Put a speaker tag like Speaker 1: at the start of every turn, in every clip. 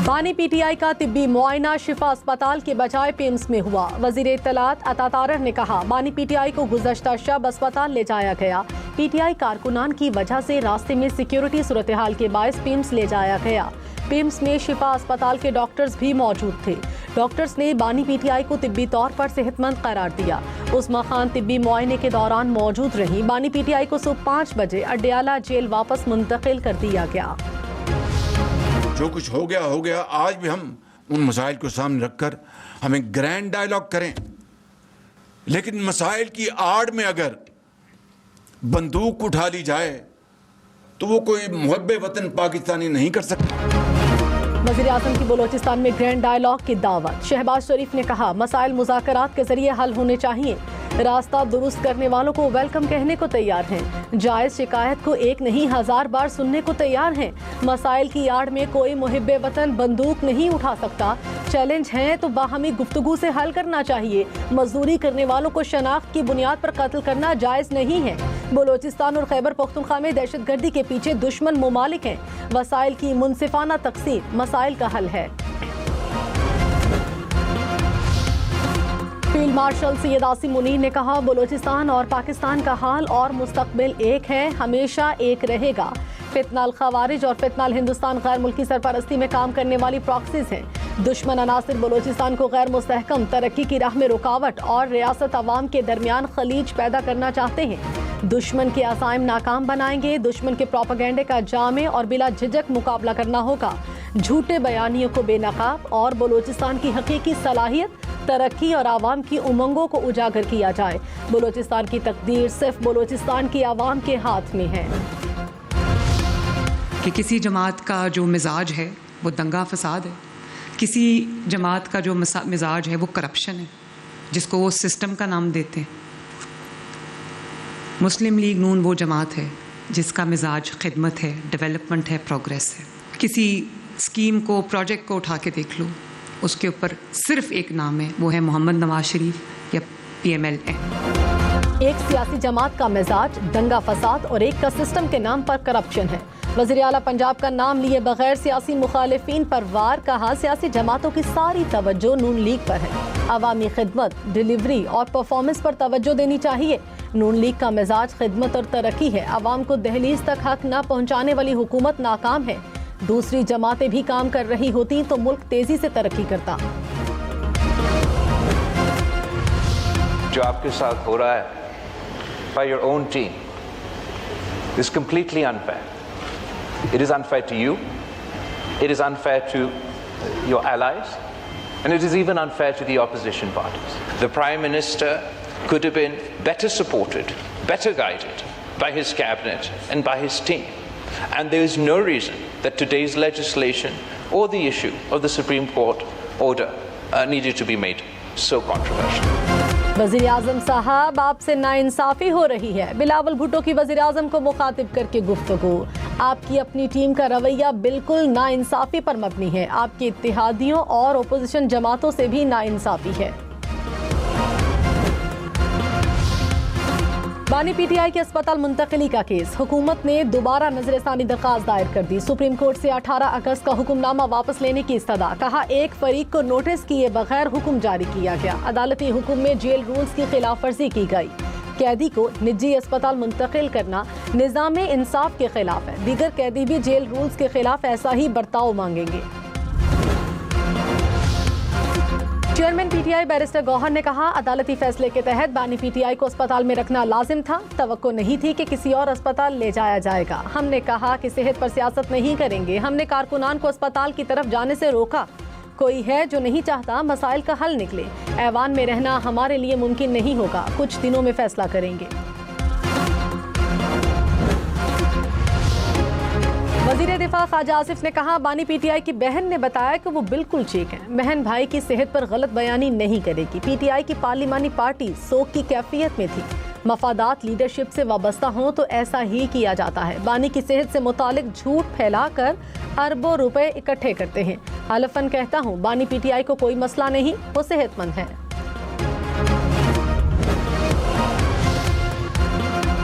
Speaker 1: बानी पीटीआई का तिब्बी मुआयना शिफा अस्पताल के बजाय पिम्स में हुआ। वजीर इत्तलात अता तारर ने कहा, बानी पीटीआई को गुज़श्ता शब अस्पताल ले जाया गया। पीटीआई कारकुनान की वजह से रास्ते में सिक्योरिटी सूरत हाल के बायस पिम्स ले जाया गया। पिम्स में शिफा अस्पताल के डॉक्टर्स भी मौजूद थे। डॉक्टर्स ने बानी पीटीआई को तिब्बी तौर पर सेहतमंद करार दिया। उस्मा खान तिब्बी मुआयने के दौरान मौजूद रही। बानी पीटीआई को सुबह 5 बजे अड्याला जेल वापस मुंतकिल कर दिया गया।
Speaker 2: जो कुछ हो गया। आज भी हम उन मसाइल को सामने रखकर हमें ग्रैंड डायलॉग करें, लेकिन मसाइल की आड़ में अगर बंदूक उठा ली जाए तो वो कोई मुहब्बे वतन पाकिस्तानी नहीं कर सकता।
Speaker 1: वज़ीर आज़म की बलोचिस्तान में ग्रैंड डायलॉग की दावत। शहबाज शरीफ ने कहा, मसाइल मुज़ाकरात के जरिए हल होने चाहिए। रास्ता दुरुस्त करने वालों को वेलकम कहने को तैयार हैं। जायज़ शिकायत को एक नहीं 1000 बार सुनने को तैयार हैं। मसाइल की आड़ में कोई मुहिब्बे वतन बंदूक नहीं उठा सकता। चैलेंज हैं तो बाहमी गुफ्तगू से हल करना चाहिए। मजदूरी करने वालों को शनाख्त की बुनियाद पर कत्ल करना जायज़ नहीं है। बलोचिस्तान और खैबर पख्तूनख्वा में दहशतगर्दी के पीछे दुश्मन मुमालिक हैं। वसाइल की मुनसिफाना तकसीम मसाइल का हल है। फील्ड मार्शल सैयद आसिम मुनीर ने कहा, बलोचिस्तान और पाकिस्तान का हाल और मुस्तकबिल एक है, हमेशा एक रहेगा। फितनाल खवारिज और फितनाल हिंदुस्तान गैर मुल्की सरपरस्ती में काम करने वाली प्रॉक्सीज हैं। दुश्मन अनासिर बलोचिस्तान को गैर मुस्तहकम, तरक्की की राह में रुकावट और रियासत अवाम के दरमियान खलीज पैदा करना चाहते हैं। दुश्मन के असाइम नाकाम बनाएंगे। दुश्मन के प्रोपेगेंडे का जामे और बिला झिझक मुकाबला करना होगा। झूठे बयानियों को बेनकाब और बलोचिस्तान की हकीकी सलाहियत, तरक्की और आवाम की उमंगों को उजागर किया जाए। बलोचिस्तान की तकदीर सिर्फ बलोचिस्तान की आवाम के हाथ में है।
Speaker 3: कि किसी जमात का जो मिजाज है वो दंगा फसाद है, किसी जमात का जो मिजाज है वो करप्शन है, जिसको वो सिस्टम का नाम देते हैं। मुस्लिम लीग नून वो जमात है जिसका मिजाज खिदमत है, डेवलपमेंट है, प्रोग्रेस है। किसी स्कीम को, प्रोजेक्ट को उठा के देख लो, उसके ऊपर सिर्फ एक नाम है, वो है मोहम्मद नवाज शरीफ या PMLN।
Speaker 1: एक सियासी जमात का मिजाज दंगा फसाद और एक का सिस्टम के नाम पर करप्शन है। वज़ीर आला पंजाब का नाम लिए बगैर सियासी मुखालिफिन पर वार। कहा, सियासी जमातों की सारी तवज्जो नून लीग पर है। अवामी खिदमत, डिलीवरी और परफॉर्मेंस पर तवज्जो देनी चाहिए। नून लीग का मिजाज खिदमत और तरक्की है। अवाम को दहलीज तक हक न पहुँचाने वाली हुकूमत नाकाम है। दूसरी जमातें भी काम कर रही होती तो मुल्क तेजी से तरक्की करता।
Speaker 4: जो आपके साथ हो रहा है by your own team is completely unfair. It is unfair to you, it is unfair to your allies, and it is even unfair to the opposition parties. The Prime Minister could have been better supported, better guided by his cabinet and by his team. And there is no reason that today's legislation or the issue of the Supreme Court order needed to be made so controversial.
Speaker 1: वज़ीर आज़म साहब, आपसे नाइंसाफ़ी हो रही है। बिलावल भुट्टो की वज़ीर आज़म को मुखातिब करके गुफ्तगू। आपकी अपनी टीम का रवैया बिल्कुल नाइंसाफ़ी पर मबनी है। आपके इत्तेहादियों और ओपोजिशन जमातों से भी नाइंसाफ़ी है। बानी पीटीआई के अस्पताल मुंतकिली का केस। हुकूमत ने दोबारा नजरसानी दरखास्त दायर कर दी। सुप्रीम कोर्ट से 18 अगस्त का हुक्मनामा वापस लेने की इस्तदा। कहा, एक फरीक को नोटिस किए बगैर हुक्म जारी किया गया। अदालती हुक्म में जेल रूल्स की खिलाफ वर्जी की गई। कैदी को निजी अस्पताल मुंतकिल करना निज़ाम इंसाफ के खिलाफ है। दीगर कैदी भी जेल रूल्स के खिलाफ ऐसा ही बर्ताव मांगेंगे। चेयरमैन पीटीआई बैरिस्टर गौहर ने कहा, अदालती फैसले के तहत बानी पीटीआई को अस्पताल में रखना लाजिम था। तवक्को नहीं थी कि किसी और अस्पताल ले जाया जाएगा। हमने कहा कि सेहत पर सियासत नहीं करेंगे। हमने कारकुनान को अस्पताल की तरफ जाने से रोका। कोई है जो नहीं चाहता मसाइल का हल निकले। ऐवान में रहना हमारे लिए मुमकिन नहीं होगा। कुछ दिनों में फैसला करेंगे। वज़ीर दिफा ख्वाजा आसिफ ने कहा, बानी पीटीआई की बहन ने बताया कि वो बिल्कुल ठीक है। बहन भाई की सेहत पर गलत बयानी नहीं करेगी। पीटीआई की पार्लिमानी पार्टी सोग की कैफियत में थी। मफादात लीडरशिप से वाबस्ता हों तो ऐसा ही किया जाता है। बानी की सेहत से मुतालिक झूठ फैलाकर अरबों रुपए इकट्ठे करते हैं। हलफन कहता हूँ, बानी पीटीआई को कोई मसला नहीं, वो सेहतमंद है।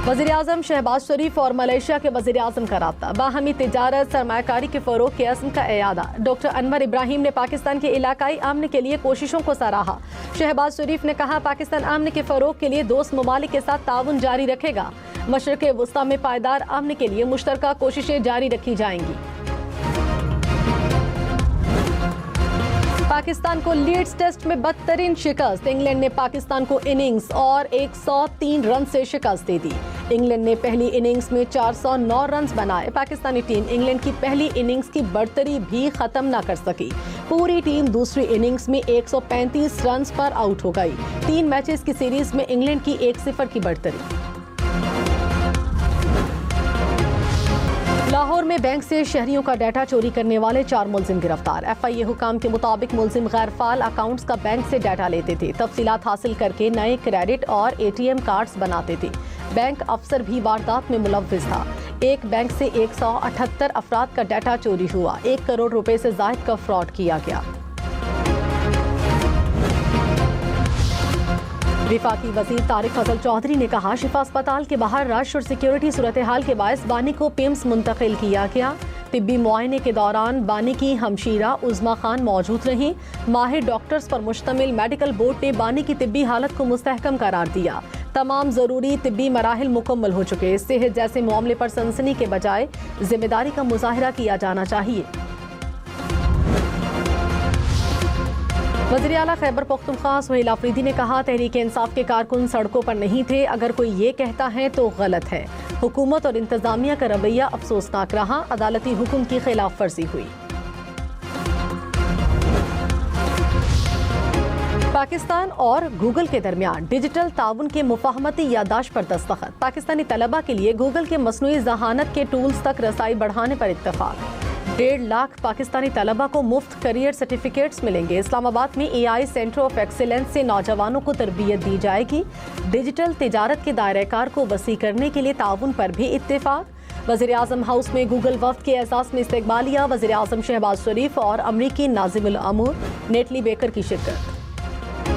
Speaker 1: वज़ीर-ए-आज़म शहबाज शरीफ और मलेशिया के वज़ीर-ए-आज़म का राब्ता, बाहमी तिजारत सरमायाकारी के फ़रोग़ के अज़्म का इयादा। डॉक्टर अनवर इब्राहिम ने पाकिस्तान के इलाकाई अमन के लिए कोशिशों को सराहा। शहबाज शरीफ ने कहा, पाकिस्तान अमन के फ़रोग़ के लिए दोस्त ममालिक के साथ ताउन जारी रखेगा। मशरिक़ वुस्ता में पायदार अमन के लिए मुश्तरका कोशिशें जारी रखी जाएंगी। पाकिस्तान को लीड्स टेस्ट में बदतरीन शिकस्त। इंग्लैंड ने पाकिस्तान को इनिंग्स और 103 रन से शिकस्त दे दी। इंग्लैंड ने पहली इनिंग्स में 409 रन बनाए। पाकिस्तानी टीम इंग्लैंड की पहली इनिंग्स की बढ़तरी भी खत्म न कर सकी। पूरी टीम दूसरी इनिंग्स में 135 रन पर आउट हो गई। 3 मैचेस की सीरीज में इंग्लैंड की 1-0 की बढ़तरी। लाहौर में बैंक से शहरियों का डाटा चोरी करने वाले 4 मुलजिम गिरफ्तार। FIA हुकाम के मुताबिक मुलजिम गैर फाल अकाउंट्स का बैंक से डाटा लेते थे, तफसीलात हासिल करके नए क्रेडिट और ATM कार्ड्स बनाते थे। बैंक अफसर भी वारदात में मुलव्विस था। एक बैंक से 178 अफराद का डाटा चोरी हुआ। 1 करोड़ रुपए से ज़ायद का फ्रॉड किया गया। विफाकी वज़ीर तारिक फजल चौधरी ने कहा, शिफा अस्पताल के बाहर रश और सिक्योरिटी सूरत हाल के बायस बानी को पिम्स मुंतकिल किया गया। तिब्बी मुआयने के दौरान बानी की हमशीरा उज़मा खान मौजूद रहीं। माहिर डॉक्टर्स पर मुश्तमिल मेडिकल बोर्ड ने बानी की तिब्बी हालत को मुस्तहकम करार दिया। तमाम ज़रूरी तिब्बी मराहिल मुकम्मल हो चुके। सेहत जैसे मामले पर सनसनी के बजाय जिम्मेदारी का मुजाहिरा किया जाना चाहिए। वज़ीर आला खैबर पख्तूनख्वा सुहेल आफरीदी ने कहा, तहरीक इंसाफ के कारकुन सड़कों पर नहीं थे। अगर कोई ये कहता है तो गलत है। हुकूमत और इंतजामिया का रवैया अफसोसनाक रहा। अदालती हुक्म की खिलाफ वर्जी हुई। पाकिस्तान और गूगल के दरमियान डिजिटल ताउन के मुफाहमती यादाश्त पर दस्तखत। पाकिस्तानी तलबा के लिए गूगल के मसनूई ज़हानत के टूल्स तक रसाई बढ़ाने पर इत्तफाक। 1.5 लाख पाकिस्तानी तलबा को मुफ्त करियर सर्टिफिकेट्स मिलेंगे। इस्लामाबाद में AI सेंटर ऑफ एक्सीलेंस से नौजवानों को तरबियत दी जाएगी। डिजिटल तिजारत के दायरा-ए-कार को वसी करने के लिए ताउन पर भी इत्तेफाक। वज़ीर-ए-आज़म हाउस में गूगल वफ़द के एहसास में इस्तकबालिया। वज़ीर-ए-आज़म शहबाज शरीफ और अमरीकी नाज़िमुल अमूर नेटली बेकर की शिरकत।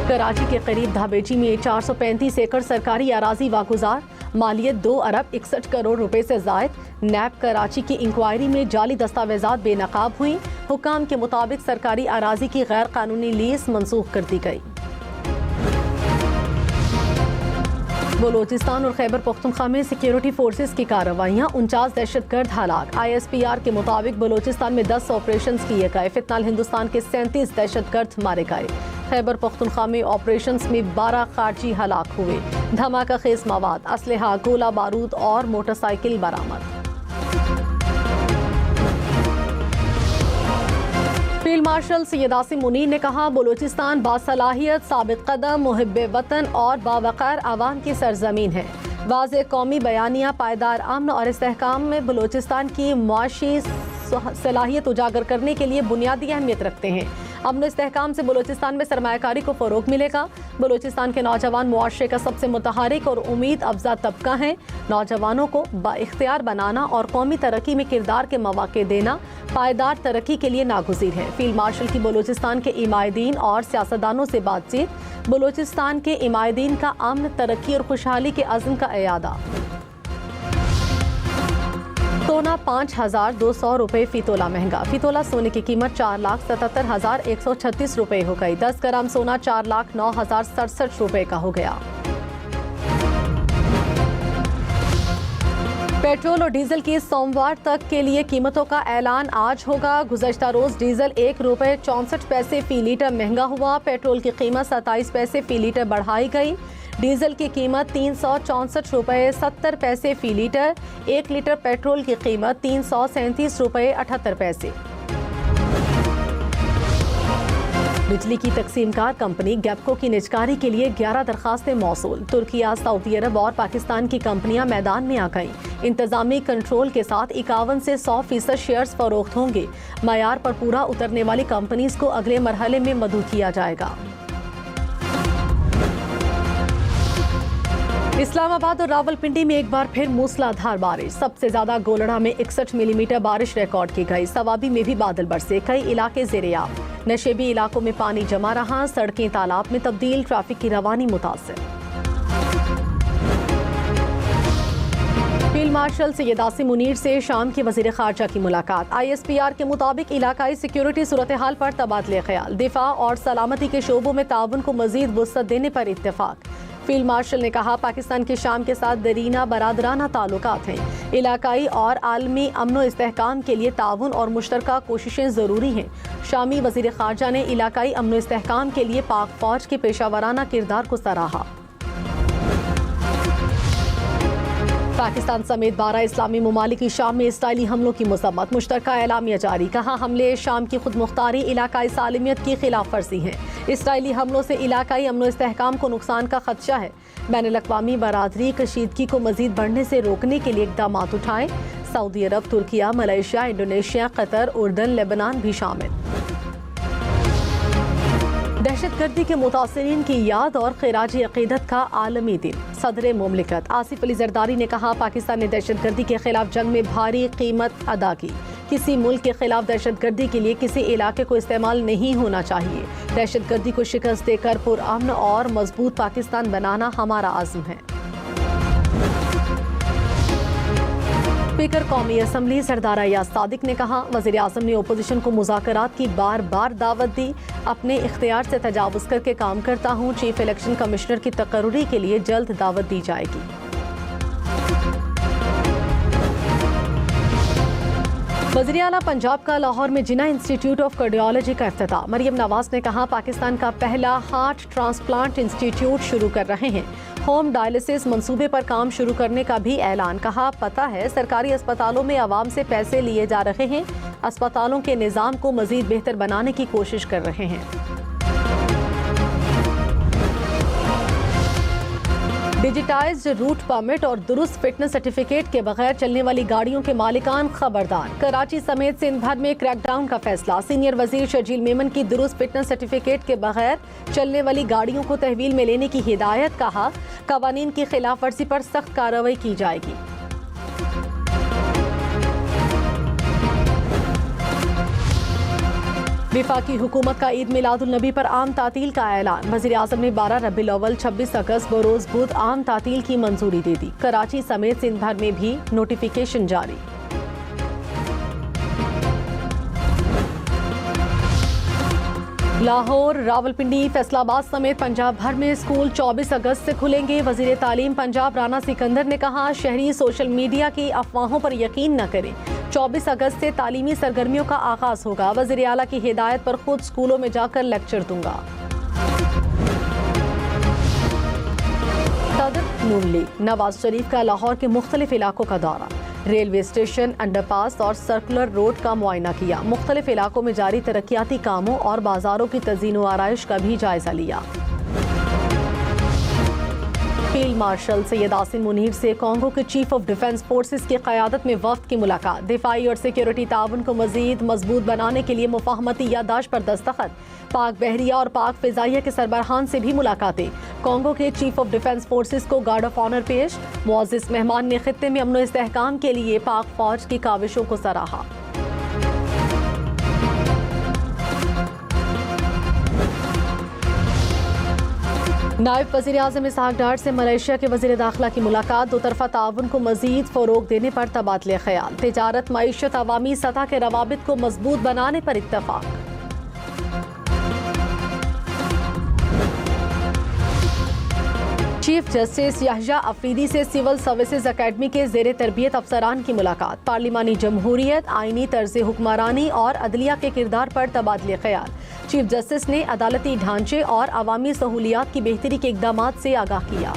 Speaker 1: कराची के करीब धाबेची में 435 एकड़ सरकारी अराजी वागुजार। मालियत 2 अरब 61 करोड़ रुपए से जायद। नैब कराची की इंक्वायरी में जाली दस्तावेजात बेनकाब हुई। हुकाम के मुताबिक सरकारी अराजी की गैर कानूनी लीज मंसूख कर दी गई। बलोचिस्तान और खैबर पख्तूनख्वा में सिक्योरिटी फोर्सेस की कार्रवाइयाँ। 49 दहशतगर्द हलाक। ISPR के मुताबिक बलोचिस्तान में 10 ऑपरेशन किए गए। फिलहाल हिंदुस्तान के 37 दहशतगर्द मारे गए। खैबर पख्तूनख्वा में ऑपरेशंस में 12 खारजी हलाक हुए। धमाका खेज मवाद, असलहा, गोला बारूद और मोटरसाइकिल बरामद। फील्ड मार्शल सैयद आसिम मुनीर ने कहा, बलूचिस्तान बासलाहियत, साबित कदम, मुहिब्बे वतन और बावकार आवाम की सरजमीन है। वाज़े कौमी बयानिया पायदार अमन और इस्तेहकाम में बलूचिस्तान की मुआशी सलाहियत उजागर करने के लिए बुनियादी अहमियत रखते हैं। अमन इस्तेहकाम से बलूचिस्तान में सरमायाकारी को फ़रोग़ मिलेगा। बलूचिस्तान के नौजवान मुआशरे का सबसे मुतहरिक और उम्मीद अफजा तबका है। नौजवानों को बाइख्तियार बनाना और कौमी तरक्की में किरदार के मौके देना पायदार तरक्की के लिए नागुज़ीर है। फील्ड मार्शल की बलूचिस्तान के इमायदीन और सियासतदानों से बातचीत। बलूचिस्तान के इमायदीन का अमन, तरक्की और खुशहाली के अज़्म का इयादा। सोना 5,200 रुपये फी तोला महंगा। फी तोला सोने की कीमत 4,77,136 रुपये हो गई। 10 ग्राम सोना 4,09,067 रुपये का हो गया। पेट्रोल और डीजल की सोमवार तक के लिए कीमतों का ऐलान आज होगा। गुज़श्ता रोज डीजल 1 रुपये 64 पैसे फी लीटर महंगा हुआ। पेट्रोल की कीमत 27 पैसे फी लीटर बढ़ाई गई। डीजल की कीमत 364 रुपये 70 पैसे फी लीटर। 1 लीटर पेट्रोल की कीमत 337 रुपये 78 पैसे। बिजली की तकसीमकार कंपनी गैपको की निजकारी के लिए 11 दरखास्तें मौसूल। तुर्किया, सऊदी अरब और पाकिस्तान की कंपनियां मैदान में आ गईं। इंतजामी कंट्रोल के साथ 51 से 100% शेयर्स फरोख्त होंगे। मयार पर पूरा उतरने वाली कंपनीज को अगले मरहले में मदऊ किया जाएगा। इस्लामाबाद और रावलपिंडी में एक बार फिर मूसलाधार बारिश। सबसे ज्यादा गोलड़ा में 61 मिलीमीटर बारिश रिकॉर्ड की गई। सवाबी में भी बादल बरसे। कई इलाके ज़ेरे-आब। नशेबी इलाकों में पानी जमा रहा। सड़कें तालाब में तब्दील। ट्रैफिक की रवानी मुतासिर। फील्ड मार्शल सैयद आसिम मुनीर से शाम के वजीर खारजा की मुलाकात। ISPR के मुताबिक इलाकाई सिक्योरिटी सूरत हाल पर तबादले ख्याल, दिफा और सलामती के शोबों में ताउन को मजीद वुसअत देने पर इत्तेफाक। फील्ड मार्शल ने कहा, पाकिस्तान के शाम के साथ दरीना बरादराना ताल्लुकात हैं। इलाकाई और आलमी अमन व इस्तेहकाम के लिए ताउन और मुश्तरका कोशिशें ज़रूरी हैं। शामी वजीर खारजा ने इलाकाई अमन व इस्तेहकाम के लिए पाक फौज के पेशावराना किरदार को सराहा। पाकिस्तान समेत 12 इस्लामी ममालिक की शाम में इसराइली हमलों की मजम्मत, मुश्तरका एलामिया जारी। कहा, हमले शाम की खुद मुख्तारी इलाकाई सालिमियत की खिलाफ वर्जी हैं। इसराइली हमलों से इलाकाई अमन व इस्तेहकाम को नुकसान का खदशा है। बैनुल-अक़वामी बरादरी कशीदगी को मजीद बढ़ने से रोकने के लिए इक़दाम उठाए। Saudi Arab, Turkiye, Malaysia, Indonesia, Qatar, उर्दन, लेबनान भी शामिल। दहशतगर्दी के मुतासरीन की याद और खिराज अक़ीदत का आलमी दिन। सदर मुमलिकत आसिफ अली जरदारी ने कहा, पाकिस्तान ने दहशतगर्दी के खिलाफ जंग में भारी कीमत अदा की। किसी मुल्क के खिलाफ दहशतगर्दी के लिए किसी इलाके को इस्तेमाल नहीं होना चाहिए। दहशतगर्दी को शिकस्त देकर पुरअमन और मजबूत पाकिस्तान बनाना हमारा आज़म है। स्पीकर कौमी असम्बली सरदार अयाज सादिक ने कहा, वज़ीर आज़म ने ओपोजिशन को मुज़ाकरात की बार बार दावत दी। अपने इख्तियार से तजावुज़ करके काम करता हूँ। चीफ इलेक्शन कमिश्नर की तकर्रुरी के लिए जल्द दावत दी जाएगी। वज़ीर आला पंजाब का लाहौर में जिना इंस्टीट्यूट ऑफ कार्डियोलॉजी का इफ्तिताह। मरियम नवाज ने कहा, पाकिस्तान का पहला हार्ट ट्रांसप्लांट इंस्टीट्यूट शुरू कर रहे हैं। होम डायलिसिस मंसूबे पर काम शुरू करने का भी ऐलान। कहा, पता है सरकारी अस्पतालों में आवाम से पैसे लिए जा रहे हैं। अस्पतालों के निज़ाम को मजीद बेहतर बनाने की कोशिश कर रहे हैं। डिजिटाइज्ड रूट परमिट और दुरुस्त फिटनेस सर्टिफिकेट के बगैर चलने वाली गाड़ियों के मालिकान खबरदार। कराची समेत सिंध भर में क्रैकडाउन का फैसला। सीनियर वजीर शर्जील मेमन की दुरुस्त फिटनेस सर्टिफिकेट के बगैर चलने वाली गाड़ियों को तहवील में लेने की हिदायत। कहा, कवानीन की खिलाफ वर्जी पर सख्त कार्रवाई की जाएगी। वफाकी हुकूमत का ईद मिलादुल नबी पर आम तातील का ऐलान। वज़ीर आज़म ने 12 रबीउल अव्वल 26 अगस्त बरोज़ बुध आम तातील की मंजूरी दे दी। कराची समेत सिंध भर में भी नोटिफिकेशन जारी। लाहौर, रावलपिंडी, फैसलाबाद समेत पंजाब भर में स्कूल 24 अगस्त से खुलेंगे। वज़ीर तालीम पंजाब राना सिकंदर ने कहा, शहरी सोशल मीडिया की अफवाहों पर यकीन न करें। 24 अगस्त से तालीमी सरगर्मियों का आगाज होगा। वज़ीर आला की हिदायत पर खुद स्कूलों में जाकर लेक्चर दूंगा। सदर नून लीग नवाज शरीफ का लाहौर के मुख्तलिफ इलाकों का दौरा। रेलवे स्टेशन, अंडरपास और सर्कुलर रोड का मुआयना किया। मुख्तलिफ इलाकों में जारी तरक्याती कामों और बाजारों की तज़ीन व आराइश का भी जायजा लिया। फील्ड मार्शल सैयद आसिम मुनीर से कांगो के चीफ ऑफ डिफेंस फोर्सेस की क़यादत में वफ्द की मुलाकात। दिफाई और सिक्योरिटी ताउन को मजीद मजबूत बनाने के लिए मुफाहमती याददाश्त पर दस्तखत। पाक बहरिया और पाक फ़िज़ाइया के सरबराहान से भी मुलाकातें। कांगो के चीफ ऑफ डिफेंस फोर्सेस को गार्ड ऑफ ऑनर पेश। मुअज़्ज़िज़ मेहमान ने खित्ते में अमन व इस्तेहकाम के लिए पाक फौज की काविशों को सराहा। नायब वज़ीर आज़म इसहाक डार से मलेशिया के वज़ीर दाखिला की मुलाकात। दो तरफ़ा ताउन को मज़ीद फ़रोग़ देने पर तबादले ख्याल। तिजारत, मईशत, अवामी सतह के रवाबित को मजबूत बनाने पर इत्तफ़ाक़। चीफ जस्टिस याहिया अफरीदी से सिविल सर्विसेज अकेडमी के ज़ेर तरबियत अफसरान की मुलाकात। पार्लिमानी जमहूरियत, आइनी तर्ज हुक्मरानी और अदलिया के किरदार पर तबादले ख्याल। चीफ जस्टिस ने अदालती ढांचे और अवामी सहूलियात की बेहतरी के इक़दामात से आगाह किया।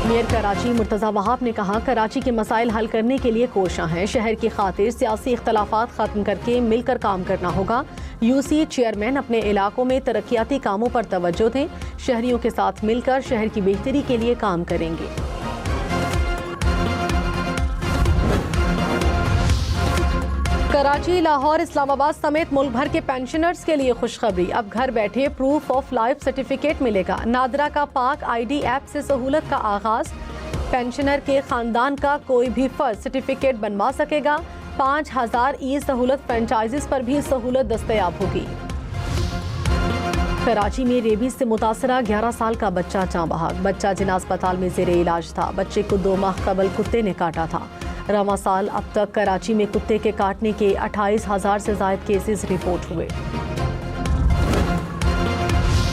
Speaker 1: मेयर कराची मुर्तज़ा वहाब ने कहा, कराची के मसाइल हल करने के लिए कोशां हैं। शहर की खातिर सियासी इख्तलाफात ख़त्म करके मिलकर काम करना होगा। यूसी चेयरमैन अपने इलाकों में तरक्याती कामों पर तवज्जो दें। शहरियों के साथ मिलकर शहर की बेहतरी के लिए काम करेंगे। कराची, लाहौर, इस्लामाबाद समेत मुल्क भर के पेंशनर्स के लिए खुशखबरी। अब घर बैठे प्रूफ ऑफ लाइफ सर्टिफिकेट मिलेगा। नादरा का पाक आईडी ऐप से सहूलत का आगाज। पेंशनर के खानदान का कोई भी फर्द सर्टिफिकेट बनवा सकेगा। 5000 ई सहूलत फ्रेंचाइजीज पर भी सहूलत दस्तयाब होगी। कराची में रेबीज से मुतासरा 11 साल का बच्चा जाँ बहक। बच्चा जिला अस्पताल में ज़ेरे इलाज था। बच्चे को 2 माह कबल कुत्ते ने काटा था। रवां साल अब तक कराची में कुत्ते के काटने के 28,000 से ज़ायद केसेस रिपोर्ट हुए।